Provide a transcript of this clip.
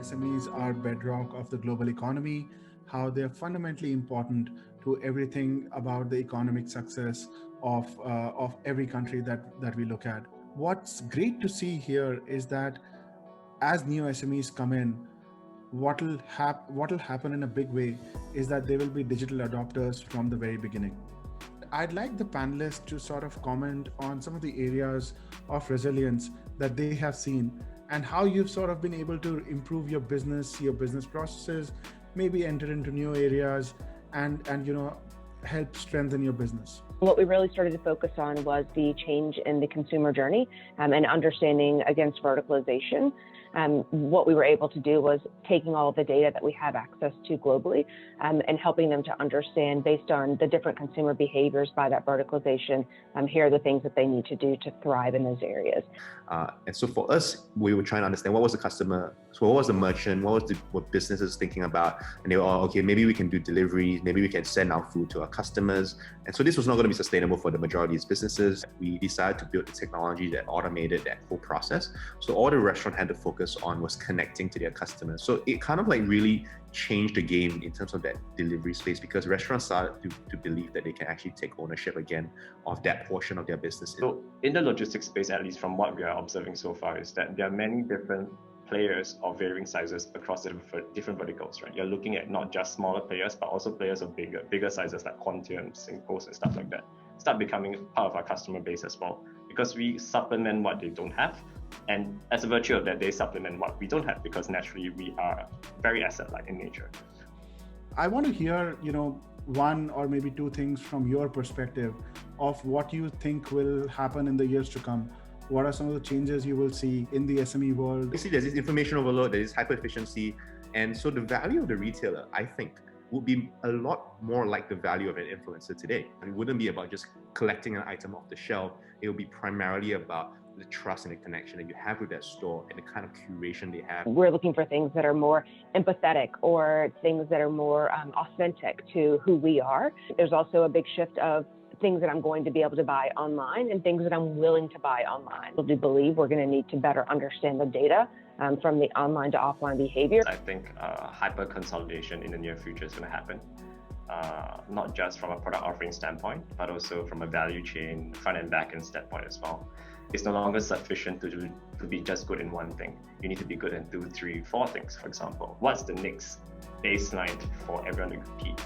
SMEs are bedrock of the global economy, how they're fundamentally important to everything about the economic success of every country that we look at. What's great to see here is that as new SMEs come in, what'll happen in a big way is that they will be digital adopters from the very beginning. I'd like the panelists to sort of comment on some of the areas of resilience that they have seen and how you've sort of been able to improve your business processes, maybe enter into new areas and help strengthen your business. What we really started to focus on was the change in the consumer journey and understanding against verticalization. What we were able to do was taking all of the data that we have access to globally and helping them to understand based on the different consumer behaviors by that verticalization, here are the things that they need to do to thrive in those areas. And so for us, we were trying to understand what was the customer, so what was the merchant, what businesses thinking about, and they were all, okay, maybe we can do deliveries, maybe we can send our food to our customers. And so this was not going to be sustainable for the majority of businesses. We decided to build the technology that automated that whole process. So all the restaurant had to focus on was connecting to their customers. So it kind of like really changed the game in terms of that delivery space, because restaurants started to believe that they can actually take ownership again of that portion of their business. So in the logistics space, at least from what we are observing so far, is that there are many different players of varying sizes across the different verticals, right? You're looking at not just smaller players, but also players of bigger sizes like Quantum, Singpost, and stuff like that. Start becoming part of our customer base as well, because we supplement what they don't have. And as a virtue of that, they supplement what we don't have, because naturally we are very asset-light in nature. I want to hear, one or maybe two things from your perspective of what you think will happen in the years to come. What are some of the changes you will see in the SME world? You see, there's this information overload, there's hyper efficiency. And so the value of the retailer, I think, would be a lot more like the value of an influencer today. It wouldn't be about just collecting an item off the shelf. It will be primarily about the trust and the connection that you have with that store and the kind of curation they have. We're looking for things that are more empathetic or things that are more authentic to who we are. There's also a big shift of things that I'm going to be able to buy online and things that I'm willing to buy online. I do believe we're going to need to better understand the data from the online to offline behavior. I think hyper consolidation in the near future is going to happen. Not just from a product offering standpoint, but also from a value chain, front and back end standpoint as well. It's no longer sufficient to be just good in one thing. You need to be good in 2, 3, 4 things, for example. What's the next baseline for everyone to compete?